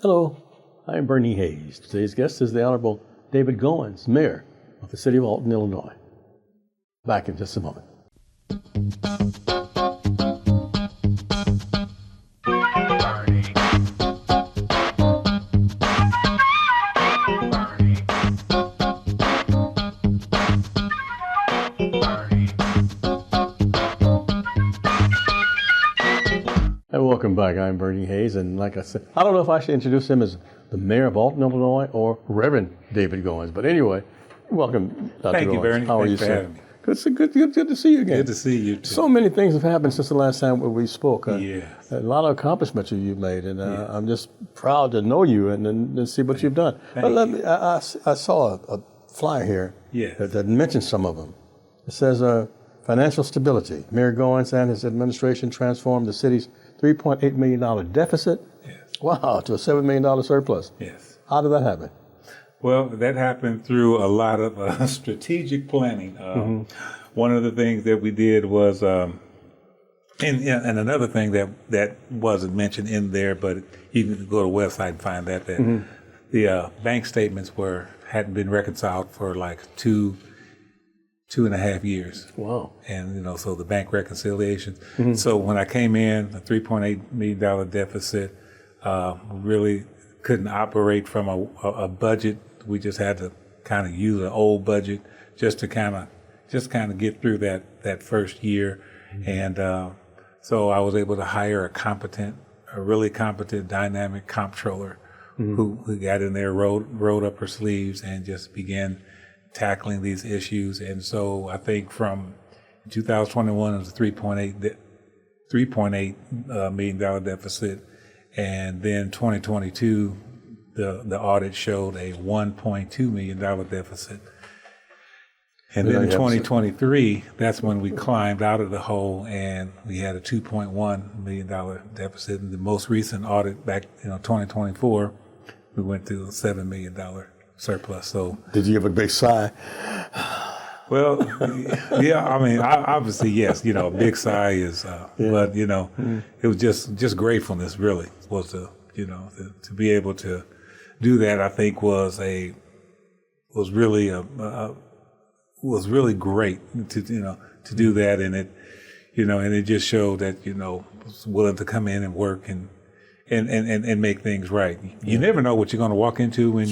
Hello, I'm Bernie Hayes. Today's guest is the Honorable David Goins, Mayor of the City of Alton, Illinois. Back in just a moment. And welcome back. I'm Bernie Hayes, and like I said, I don't know if I should introduce him as the Mayor of Alton, Illinois, or Reverend David Goins. But anyway, welcome, Dr. Thank you, Goins. Bernie. How are you, Thanks for sir? having me. Good to see you again. Good to see you too. So many things have happened since the last time we spoke. Yes. A lot of accomplishments you've made, and I'm just proud to know you and see what you've done. Thank But let me, I saw a flyer here Yes. that mentions some of them. It says financial stability. Mayor Goins and his administration transformed the city's $3.8 million deficit, Yes. wow, to a $7 million surplus. Yes. How did that happen? Well, that happened through a lot of strategic planning. One of the things that we did was, and another thing that wasn't mentioned in there, but you can go to the website and find that the bank statements hadn't been reconciled for like two and a half years. Wow. And, so the bank reconciliation. So when I came in, a $3.8 million deficit, really couldn't operate from a budget. We just had to kind of use an old budget just to kind of get through that first year. And so I was able to hire a really competent, dynamic comptroller who got in there, rolled up her sleeves, and just began tackling these issues. And so I think from 2021 it was a $3.8 million deficit, and then 2022 the audit showed a $1.2 million deficit. And then in 2023, that's when we climbed out of the hole and we had a $2.1 million deficit. In the most recent audit back, 2024, we went to a $7 million surplus. So Did you give a big sigh? well, yeah, I mean, obviously, yes, a big sigh is, but, it was just gratefulness really was to be able to do that. I think was really great to do that. And it just showed that, was willing to come in and work and make things right. You never know what you're going to walk into when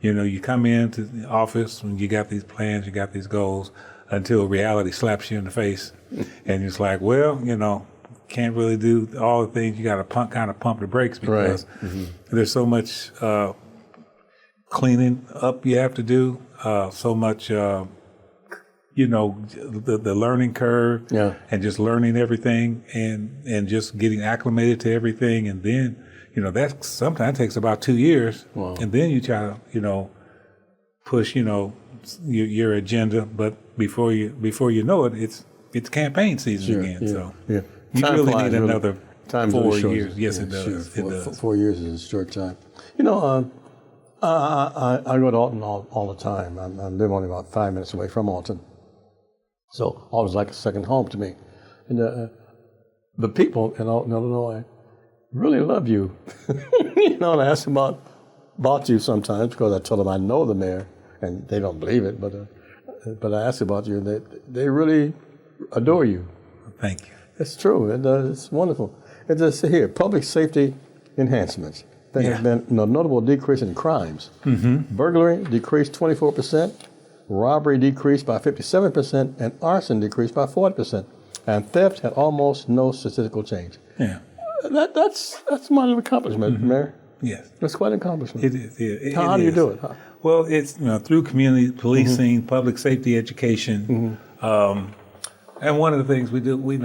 you come into the office when you got these plans, you got these goals, until reality slaps you in the face. And it's like, well, can't really do all the things. You got to kind of pump the brakes because there's so much cleaning up you have to do, so much, the learning curve, and just learning everything and just getting acclimated to everything. And then, that sometimes takes about 2 years. Wow. And then you try to, push, your agenda. But before you know it, it's campaign season again. You really need another 4 years. Yes, it does. Sure. It does. 4 years is a short time. I go to Alton all the time. I live only about 5 minutes away from Alton. So always like a second home to me. And the people in Alton, Illinois really love you. And I ask them about you sometimes because I tell them I know the mayor, and they don't believe it, but I ask about you, and they really adore you. Thank you. It's true. It's wonderful. It says here, public safety enhancements. There has been a notable decrease in crimes. Burglary decreased 24%, robbery decreased by 57%, and arson decreased by 40%. And theft had almost no statistical change. Yeah. That's my little accomplishment, Mayor. Yes. That's quite an accomplishment. It is. How do you do it? Well, it's through community policing, public safety education, and one of the things we do, we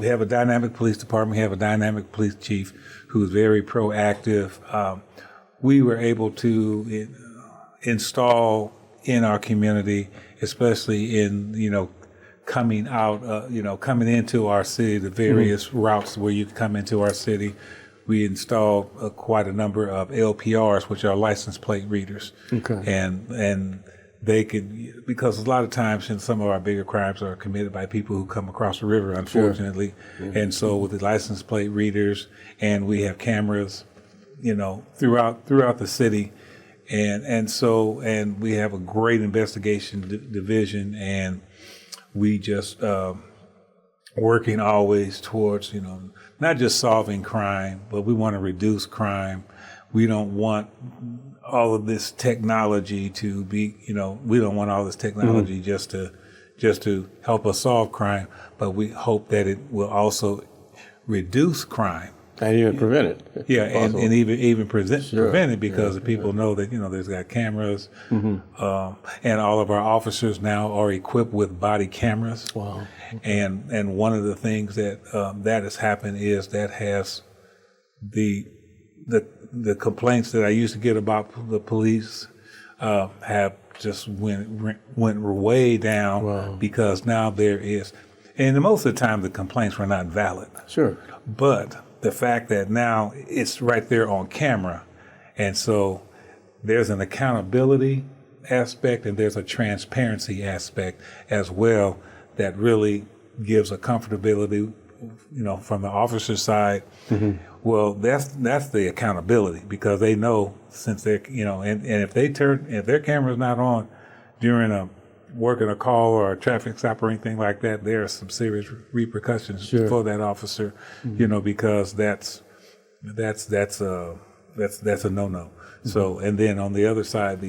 have a dynamic police department, we have a dynamic police chief who is very proactive. We were able to install in our community, especially in coming into our city, the various routes where you can come into our city. We installed quite a number of LPRs, which are license plate readers. Okay. And they could, because a lot of times some of our bigger crimes are committed by people who come across the river, unfortunately. Sure. And so with the license plate readers, and we have cameras throughout the city. And we have a great investigation division, and we just working always towards, not just solving crime, but we want to reduce crime. We don't want all of this technology to be, we don't want all this technology just to help us solve crime, but we hope that it will also reduce crime. And even prevent it. Yeah, and even prevent it, because people know that, there's got cameras, and all of our officers now are equipped with body cameras. Wow. And one of the things that has happened is that has the complaints that I used to get about the police have just went way down. Wow. Because now there is, and most of the time the complaints were not valid. Sure. But the fact that now it's right there on camera, and so there's an accountability aspect and there's a transparency aspect as well that really gives a comfortability, from the officer's side. Well, that's the accountability, because they know, since they're, and if their camera's not on during working a call or a traffic stop or anything like that, there are some serious repercussions for that officer, because that's a no-no. So, and then on the other side,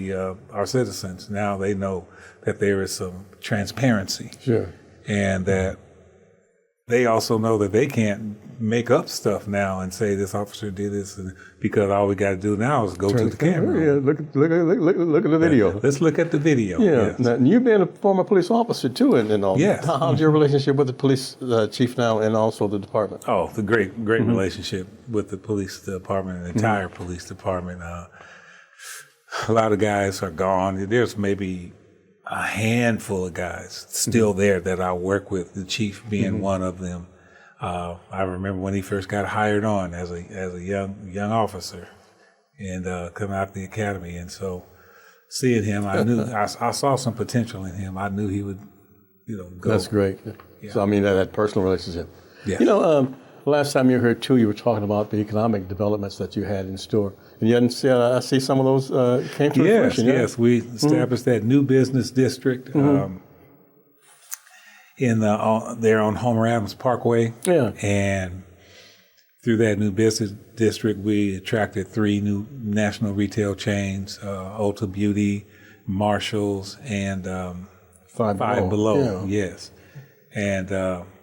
our citizens, now they know that there is some transparency. Sure. And that they also know that they can't make up stuff now and say this officer did this, because all we got to do now is go to the camera. Yeah, look at the video. Let's look at the video. Yeah. Yes. Now, you've been a former police officer too, and all. Yes. How's your relationship with the police chief now, and also the department? Oh, the great relationship with the police department, the entire police department. A lot of guys are gone. There's maybe a handful of guys still there that I work with, the chief being one of them. I remember when he first got hired on as a young officer, and coming out of the academy, and so seeing him, I knew I saw some potential in him. I knew he would, go. That's great. Yeah. So I mean that personal relationship. Yeah. Last time you were here too, you were talking about the economic developments that you had in store, and you hadn't seen. I see some of those came to fruition. Yes. We established that new business district there on Homer Adams Parkway. Yeah. And through that new business district, we attracted 3 new national retail chains: Ulta Beauty, Marshalls, and Five Below. Yeah. Yes. And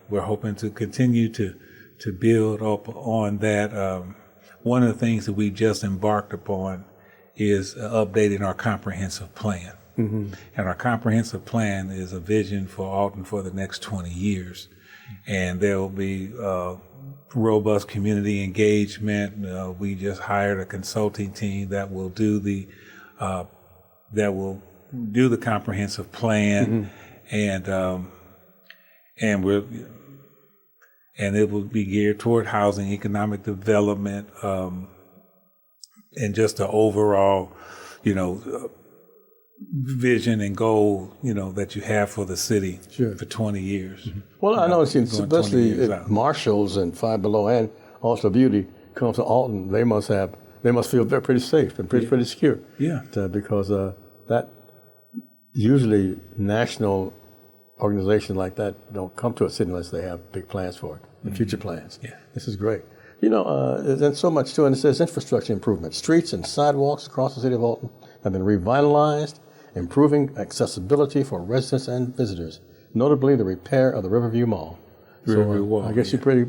we're hoping to continue to build up on that. One of the things that we just embarked upon is updating our comprehensive plan. And our comprehensive plan is a vision for Alton for the next 20 years. And there will be robust community engagement. We just hired a consulting team that will do the comprehensive plan, and it will be geared toward housing, economic development, and just the overall, vision and goal, that you have for the city for 20 years. Well, I know, especially if Marshalls and Five Below and also Beauty comes to Alton, they must feel pretty safe and pretty secure. Yeah. Because that usually national organizations like that don't come to a city unless they have big plans for it, and future plans. Yeah. This is great. There's so much to it. And it says infrastructure improvement. Streets and sidewalks across the city of Alton have been revitalized, improving accessibility for residents and visitors, notably the repair of the Riverview Mall. Riverview Mall. I guess you're pretty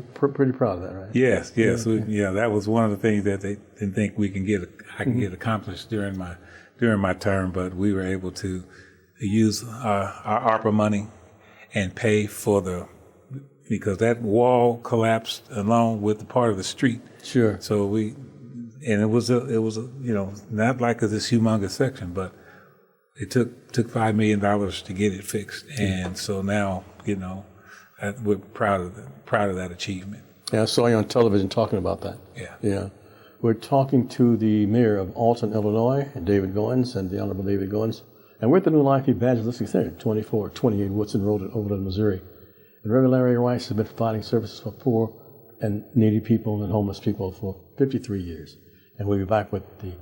proud of that, right? Yes. That was one of the things that they didn't think I can get accomplished during my term, but we were able to use our ARPA money and pay for because that wall collapsed along with the part of the street. Sure. So it was not like this humongous section, but it took $5 million to get it fixed, and so now we're proud of that achievement. Yeah, I saw you on television talking about that. Yeah. Yeah. We're talking to the mayor of Alton, Illinois, David Goins, and the Honorable David Goins, and we're at the New Life Evangelistic Center, 2428 Woodson Road in Overland, Missouri. And Reverend Larry Rice has been providing services for poor and needy people and homeless people for 53 years. And we'll be back with the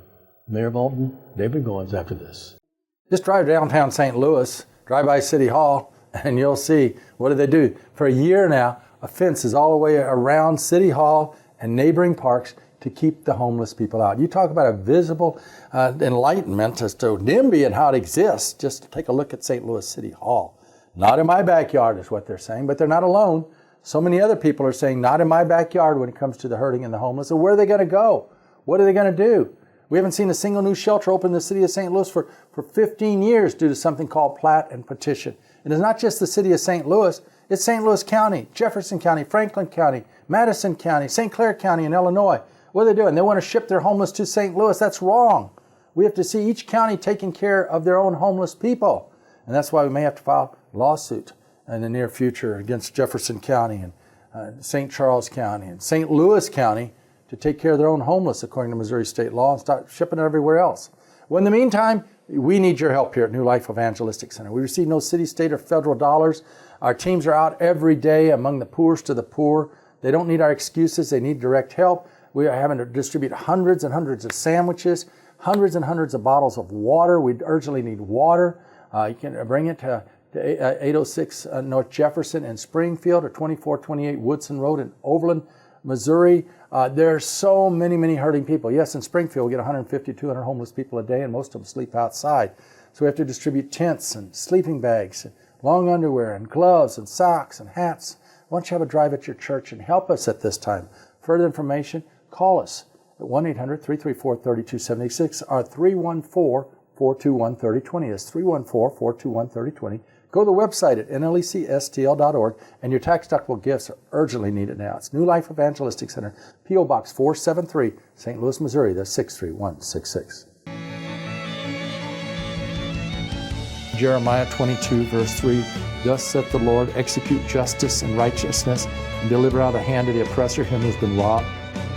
Mayor of Alton, David Goins, after this. Just drive downtown St. Louis, drive by City Hall, and you'll see, what do they do? For a year now, a fence is all the way around City Hall and neighboring parks to keep the homeless people out. You talk about a visible enlightenment as to NIMBY and how it exists. Just take a look at St. Louis City Hall. Not in my backyard is what they're saying, but they're not alone. So many other people are saying, not in my backyard when it comes to the hurting and the homeless. So where are they going to go? What are they going to do? We haven't seen a single new shelter open in the city of St. Louis for 15 years due to something called plat and petition. And it's not just the city of St. Louis, it's St. Louis County, Jefferson County, Franklin County, Madison County, St. Clair County in Illinois. What are they doing? They want to ship their homeless to St. Louis. That's wrong. We have to see each county taking care of their own homeless people. And that's why we may have to file a lawsuit in the near future against Jefferson County and St. Charles County and St. Louis County to take care of their own homeless according to Missouri state law and start shipping it everywhere else. Well, in the meantime, we need your help here at New Life Evangelistic Center. We receive no city, state, or federal dollars. Our teams are out every day among the poorest of the poor. They don't need our excuses. They need direct help. We are having to distribute hundreds and hundreds of sandwiches, hundreds and hundreds of bottles of water. We urgently need water. You can bring it to 806 North Jefferson in Springfield or 2428 Woodson Road in Overland, Missouri. There are so many hurting people. Yes, in Springfield we get 150, 200 homeless people a day, and most of them sleep outside. So we have to distribute tents and sleeping bags, and long underwear and gloves and socks and hats. Why don't you have a drive at your church and help us at this time? Further information, call us at 1-800-334-3276 or 314-421-3020. That's 314-421-3020. Go to the website at nlecstl.org, and your tax-deductible gifts are urgently needed now. It's New Life Evangelistic Center, P.O. Box 473, St. Louis, Missouri. That's 63166. Jeremiah 22, verse 3, Thus saith the Lord, execute justice and righteousness, and deliver out of the hand of the oppressor him who has been robbed.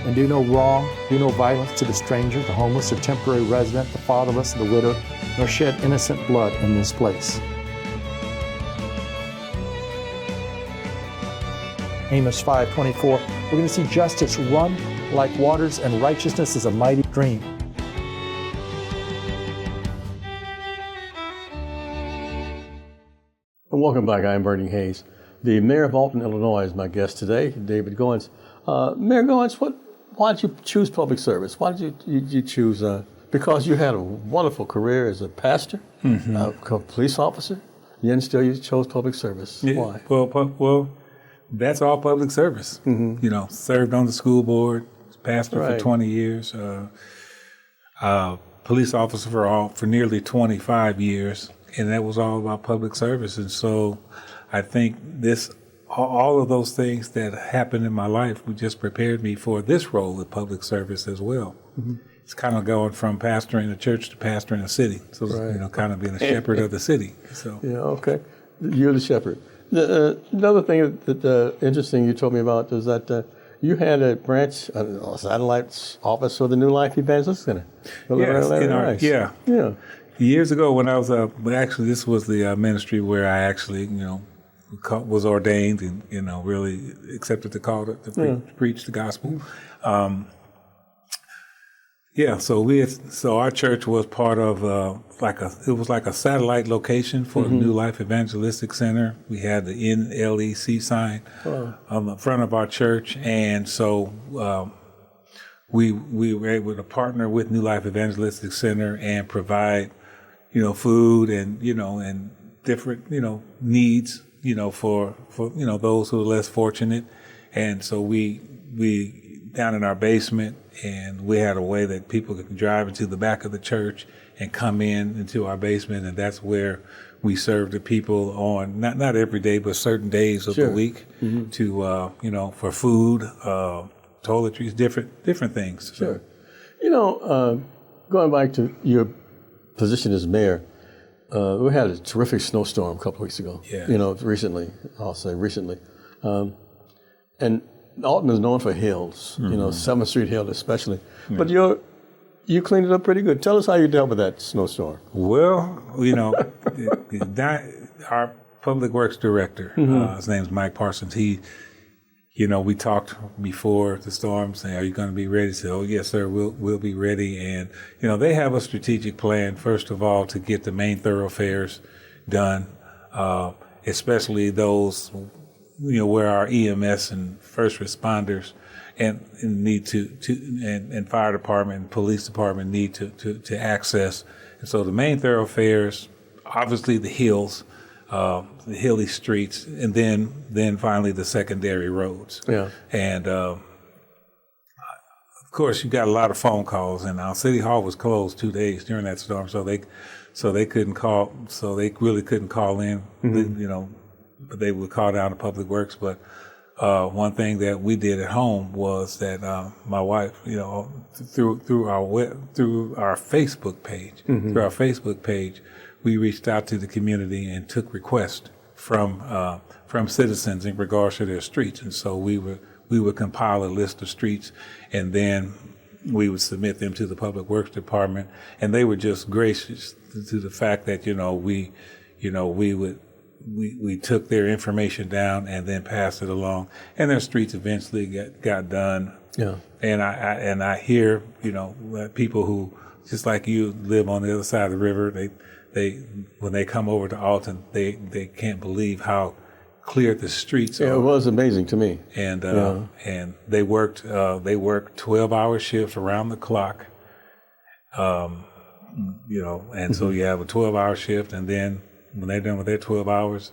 And do no wrong, do no violence to the stranger, the homeless, the temporary resident, the fatherless, and the widow, nor shed innocent blood in this place. Amos 5:24, we're going to see justice run like waters and righteousness is a mighty stream. And welcome back. I'm Bernie Hayes. The Mayor of Alton, Illinois is my guest today, David Goins. Mayor Goins, why did you choose public service? Why did you choose, because you had a wonderful career as a pastor, a police officer, yet still you chose public service. Yeah, Why? Well, that's all public service. You know, served on the school board, pastor for 20 years, police officer for nearly 25 years, and that was all about public service. And so I think all of those things that happened in my life just prepared me for this role of public service as well. It's kind of going from pastoring a church to pastoring a city. So, you know, kind of being a shepherd of the city. So. Yeah, okay. You're the shepherd. Another thing that interesting you told me about is that you had a branch, a satellite office for the New Life Evangelistic Center. Yes, yeah. Years ago when I was, but actually this was the ministry where I actually, was ordained and, really accepted the call to preach the gospel. So our church was part of it was like a satellite location for the New Life Evangelistic Center. We had the NLEC sign on the front of our church, and so we were able to partner with New Life Evangelistic Center and provide, food and and different needs for those who are less fortunate, and so we down in our basement, and we had a way that people could drive into the back of the church and come into our basement, and that's where we serve the people on not every day, but certain days of the week to for food, toiletries, different things. Sure. Going back to your position as mayor, we had a terrific snowstorm a couple of weeks ago. Yeah. Recently, I'll say recently, and Alton is known for hills, 7th Street Hill especially. But you cleaned it up pretty good. Tell us how you dealt with that snowstorm. Well, our public works director, his name's Mike Parsons, he we talked before the storm, saying, "Are you going to be ready?" So, "Oh, yes, sir, we'll be ready." And they have a strategic plan. First of all, to get the main thoroughfares done, especially those where our EMS and first responders and need and fire department and police department need to access. And so the main thoroughfares, obviously the hills, the hilly streets, and then finally the secondary roads. Yeah. And of course, you got a lot of phone calls, and our city hall was closed 2 days during that storm, so they couldn't call, so they really couldn't call in, but they would call down to Public Works. But one thing that we did at home was that my wife, through our Facebook page, we reached out to the community and took requests from citizens in regards to their streets, and so we would compile a list of streets, and then we would submit them to the Public Works Department, and they were just gracious to the fact that we took their information down and then passed it along, and their streets eventually got done. Yeah. And I hear people who, just like you, live on the other side of the river. They when they come over to Alton, they can't believe how clear the streets are. Yeah, it was amazing to me. And and they worked 12-hour shifts around the clock. And so you have a 12-hour shift, and then when they're done with their 12 hours,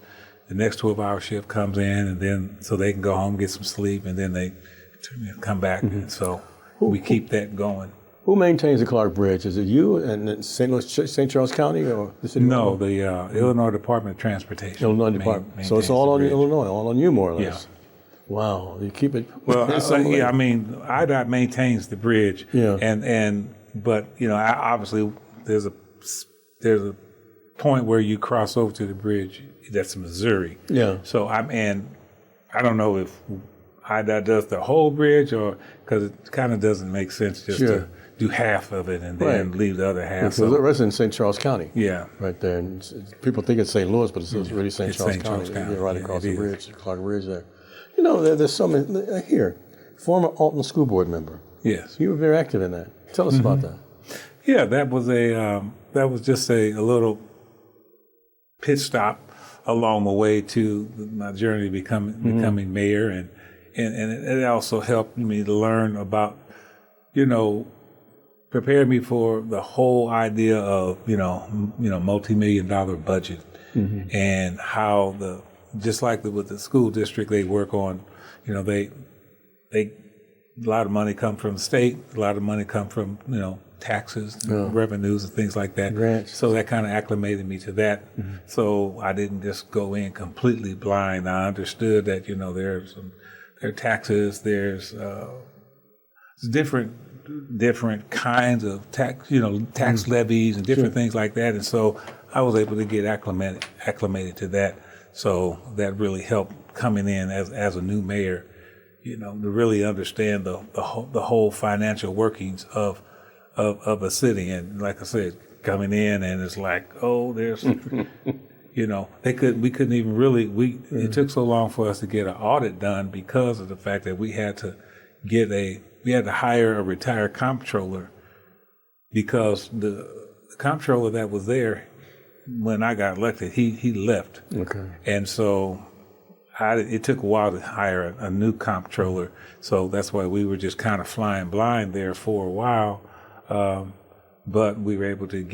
the next 12-hour shift comes in, and then so they can go home, get some sleep, and then they come back. And so we keep that going. Who maintains the Clark Bridge? Is it you and St. Charles County, or the city? No, the Illinois Department of Transportation. Illinois Department. So it's all on Illinois, all on you, more or less. Yeah. Wow, you keep it. Well, I mean, IDOT maintains the bridge. Yeah. But obviously there's a point where you cross over to the bridge. That's Missouri. Yeah. So I don't know if IDOT does the whole bridge, or because it kind of doesn't make sense just to do half of it and then leave the other half. Because the rest in St. Charles County. Yeah. Right there. And people think it's St. Louis, but it's really St. Charles County. You're right across the bridge, the Clark Bridge there. There's some here. Former Alton school board member. Yes. You were very active in that. Tell us about that. Yeah, that was just a little pit stop along the way to my journey to becoming mayor, and it also helped me to learn about, prepared me for the whole idea of multi-million-dollar budget, and how just like with the school district, they work on, they a lot of money come from the state, a lot of money come from taxes, revenues, and things like that. Grants. So that kind of acclimated me to that. So I didn't just go in completely blind. I understood that there are taxes, there's different kinds of tax levies and different things like that. And so I was able to get acclimated to that. So that really helped coming in as a new mayor, to really understand the whole financial workings of a city. And like I said, coming in, and it's like, there's, we couldn't even really, it took so long for us to get an audit done because of the fact that we had to hire a retired comptroller, because the comptroller that was there when I got elected, he left. Okay. And so it took a while to hire a new comptroller. So that's why we were just kind of flying blind there for a while. But we were able to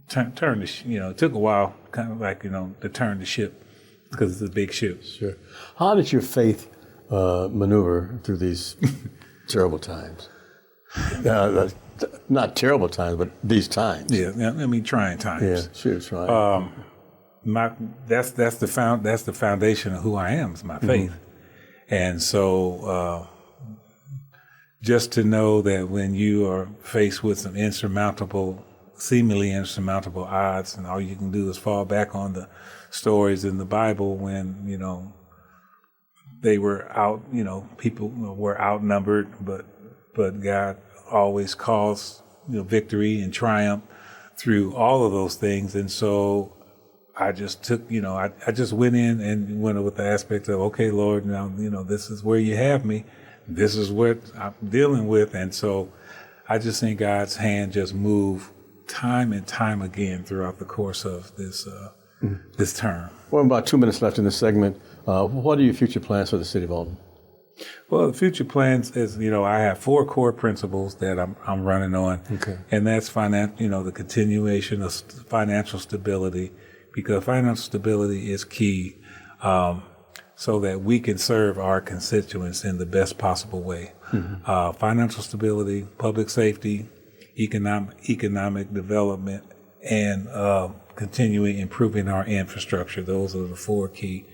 turn the, it took a while, kind of like, to turn the ship, because it's a big ship. Sure. How did your faith maneuver through these terrible times? Not terrible times, but these times. Yeah, I mean, trying times. Yeah, sure, trying. That's the foundation of who I am, is my faith. And so just to know that when you are faced with some seemingly insurmountable odds, and all you can do is fall back on the stories in the Bible when, they were out, people were outnumbered, but God always calls victory and triumph through all of those things. And so I just took, I just went in and went with the aspect of, okay, Lord, now, this is where you have me. This is what I'm dealing with. And so I just think God's hand just moved time and time again throughout the course of this term. Well, about 2 minutes left in this segment. What are your future plans for the city of Alton? Well, the future plans is, I have 4 core principles that I'm running on. Okay. And that's the continuation of financial stability, because financial stability is key, so that we can serve our constituents in the best possible way. Mm-hmm. Financial stability, public safety, economic development, and continuing improving our infrastructure. Those are the 4 key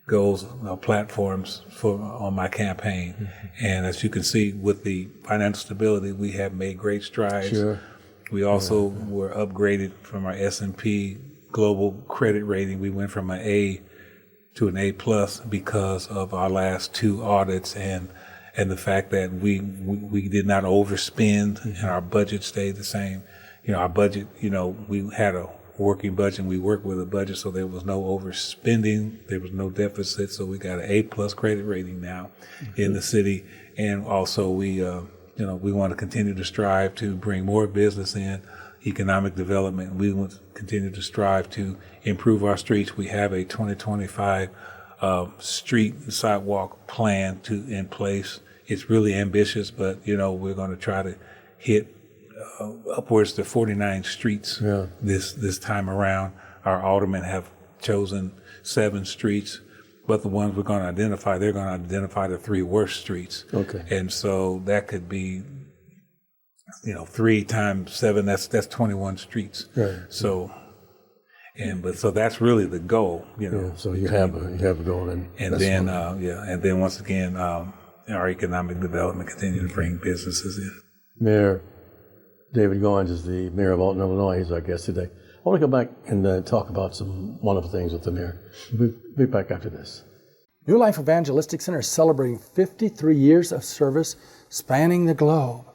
goals, platforms on my campaign. Mm-hmm. And as you can see, with the financial stability, we have made great strides. Sure. We also were upgraded from our S&P global credit rating. We went from an A to an A+ because of our last 2 audits and the fact that we did not overspend and our budget stayed the same. Our budget, we had a working budget and we worked with a budget, so there was no overspending, there was no deficit. So we got an A+ credit rating now in the city. And also we want to continue to strive to bring more business in, economic development. We want to continue to strive to improve our streets. We have a 2025 street and sidewalk plan in place. It's really ambitious, but we're going to try to hit upwards to 49 streets this time around. Our aldermen have chosen 7 streets, but the ones we're going to identify, they're going to identify the 3 worst streets. Okay. And so that could be 3 times 7, that's 21 streets. Right. So, so that's really the goal, So you have a goal, and then and then once again, our economic development continue to bring businesses in. Mayor David Goins is the mayor of Alton, Illinois. He's our guest today. I want to go back and talk about some wonderful things with the mayor. We'll be back after this. New Life Evangelistic Center is celebrating 53 years of service spanning the globe.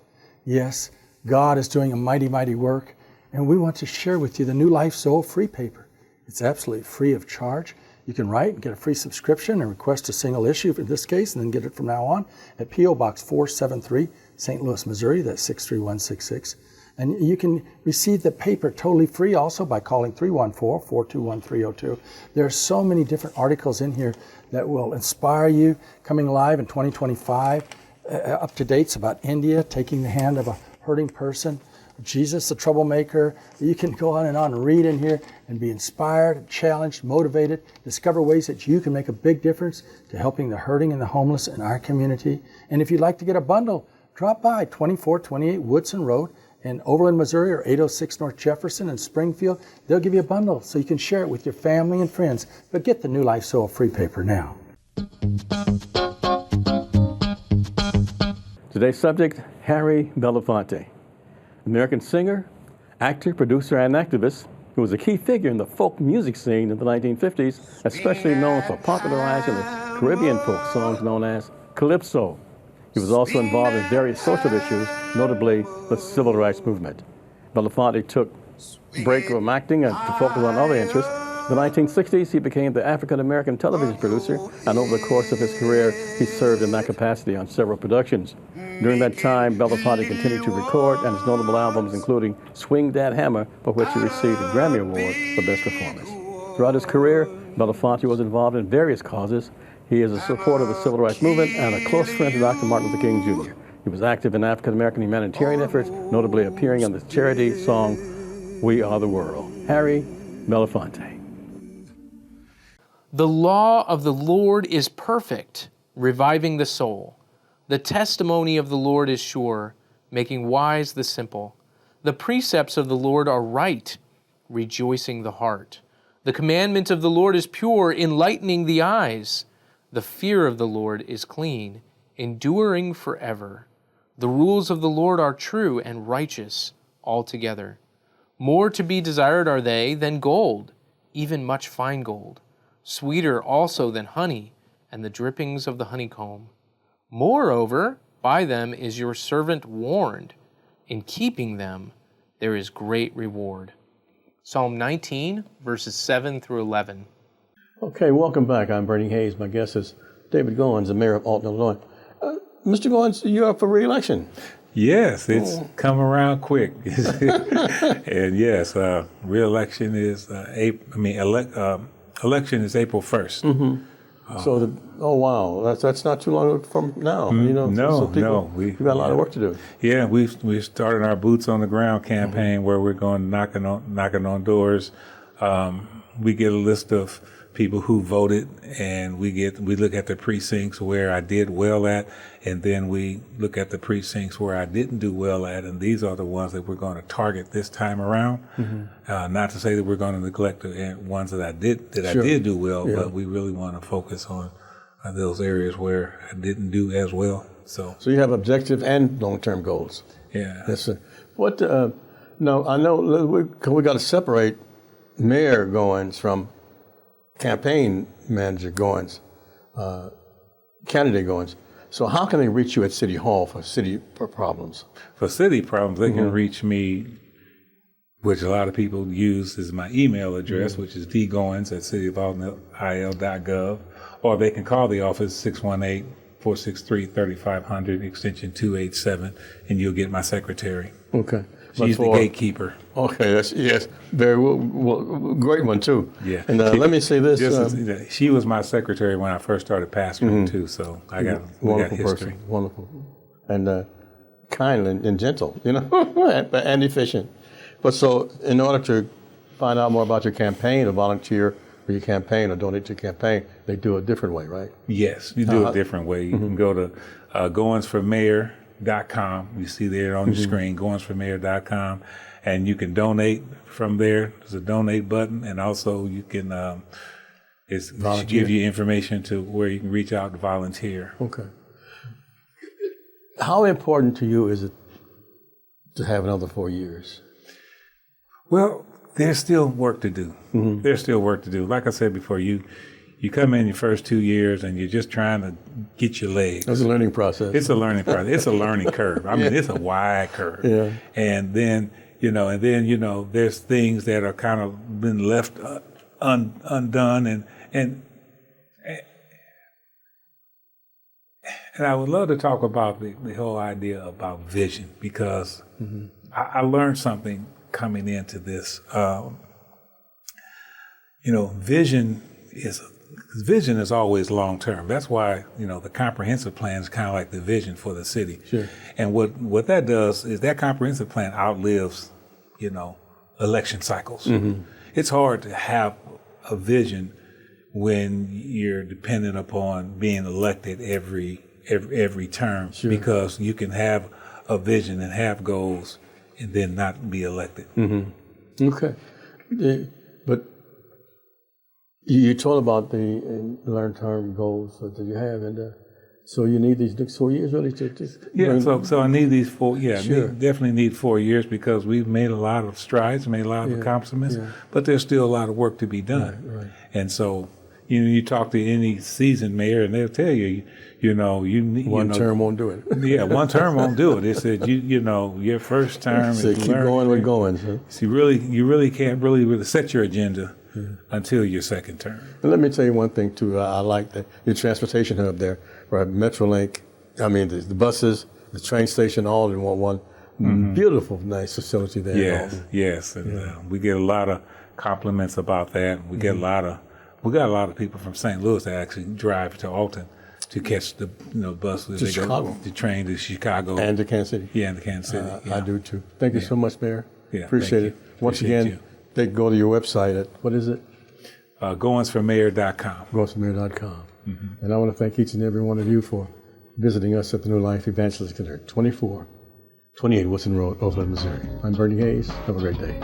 Yes, God is doing a mighty, mighty work, and we want to share with you the New Life Soul free paper. It's absolutely free of charge. You can write and get a free subscription and request a single issue in this case, and then get it from now on at P.O. Box 473, St. Louis, Missouri. That's 63166. And you can receive the paper totally free also by calling 314-421-302. There are so many different articles in here that will inspire you. Coming live in 2025, up to dates about India, taking the hand of a hurting person, Jesus, the troublemaker. You can go on and read in here and be inspired, challenged, motivated, discover ways that you can make a big difference to helping the hurting and the homeless in our community. And if you'd like to get a bundle, drop by 2428 Woodson Road in Overland, Missouri, or 806 North Jefferson in Springfield. They'll give you a bundle so you can share it with your family and friends. But get the New Life Soul free paper now. Today's subject, Harry Belafonte, American singer, actor, producer, and activist who was a key figure in the folk music scene in the 1950s, especially known for popularizing the Caribbean folk songs known as calypso. He was also involved in various social issues, notably the civil rights movement. Belafonte took a break from acting and to focus on other interests. In the 1960s, he became the African-American television producer, and over the course of his career, he served in that capacity on several productions. During that time, Belafonte continued to record, and his notable albums including Swing That Hammer, for which he received a Grammy Award for Best Performance. Throughout his career, Belafonte was involved in various causes. He is a supporter of the civil rights movement and a close friend to Dr. Martin Luther King Jr. He was active in African-American humanitarian efforts, notably appearing on the charity song, We Are the World. Harry Belafonte. The law of the Lord is perfect, reviving the soul. The testimony of the Lord is sure, making wise the simple. The precepts of the Lord are right, rejoicing the heart. The commandment of the Lord is pure, enlightening the eyes. The fear of the Lord is clean, enduring forever. The rules of the Lord are true and righteous altogether. More to be desired are they than gold, even much fine gold. Sweeter also than honey and the drippings of the honeycomb. Moreover, by them is your servant warned. In keeping them, there is great reward. Psalm 19, verses 7 through 11. Okay, welcome back. I'm Bernie Hayes. My guest is David Goins, the mayor of Alton, Illinois. Mr. Goins, you're up for re-election. Yes, it's come around quick. And yes, re-election is election is April 1st. Mm-hmm. Oh wow, that's not too long from now. We've got a lot of work to do. Yeah, we started our boots on the ground campaign where we're going knocking on doors. We get a list of people who voted, and we look at the precincts where I did well at, and then we look at the precincts where I didn't do well at, and these are the ones that we're going to target this time around. Mm-hmm. Not to say that we're going to neglect the ones that I did do well, but we really want to focus on those areas where I didn't do as well. So you have objective and long-term goals. Yeah. Yes, sir. What? No, I know we got to separate Mayor Goins from campaign manager Goins, candidate Goins. So how can they reach you at City Hall for city problems? For city problems, they can reach me, which a lot of people use as my email address, which is dgoins@cityofaltonil.gov, or they can call the office 618-463-3500, extension 287, and you'll get my secretary. Okay. She's the gatekeeper. Okay, yes, very well, great one too. Yeah. And let me say this: she was my secretary when I first started pastoring too. So we got history. Person, wonderful, and kind and gentle, and efficient. But so, in order to find out more about your campaign, or volunteer for your campaign, or donate to your campaign, they do it a different way, right? Yes, you do it a different way. You can go to goinsformayor.com. You see there on your screen, goinsformayor.com, and you can donate from there. There's a donate button, and also you can give you information to where you can reach out to volunteer. Okay. How important to you is it to have another 4 years? Well, there's still work to do. Mm-hmm. There's still work to do. Like I said before, you come in your first 2 years and you're just trying to get your legs. It's a learning process. It's a learning process. It's a learning curve. I mean, it's a wide curve. Yeah. And then, there's things that are kind of been left undone. And I would love to talk about the whole idea about vision, because I learned something coming into this. Vision is always long term. That's why, the comprehensive plan is kind of like the vision for the city. Sure. And what that does is that comprehensive plan outlives, election cycles. Mm-hmm. It's hard to have a vision when you're dependent upon being elected every term, sure, because you can have a vision and have goals and then not be elected. Mm-hmm. Okay. But you told about the long-term goals that you have, and so you need these next 4 years really to So I need these 4. Yeah, sure. Definitely need 4 years, because we've made a lot of strides, made a lot of accomplishments, but there's still a lot of work to be done. Right. And so, you talk to any seasoned mayor, and they'll tell you, one term won't do it. Yeah, one term won't do it. They said, your first term. So keep going with going. Huh? So you really can't really set your agenda until your second term. And let me tell you one thing too. I like your transportation hub there, right? Metrolink. I mean, the buses, the train station, all in one beautiful, nice facility there. Yes, and we get a lot of compliments about that. We got a lot of people from St. Louis that actually drive to Alton to catch the buses. To Chicago. The train to Chicago. And to Kansas City. Yeah, and to Kansas City. I do too. Thank you so much, Mayor. Yeah, appreciate it. Once again, they go to your website at, what is it? Goinsformayor.com. Goinsformayor.com. Mm-hmm. And I want to thank each and every one of you for visiting us at the New Life Evangelist Center, 2428 Wilson Road, Oakland, Missouri. I'm Bernie Hayes. Have a great day.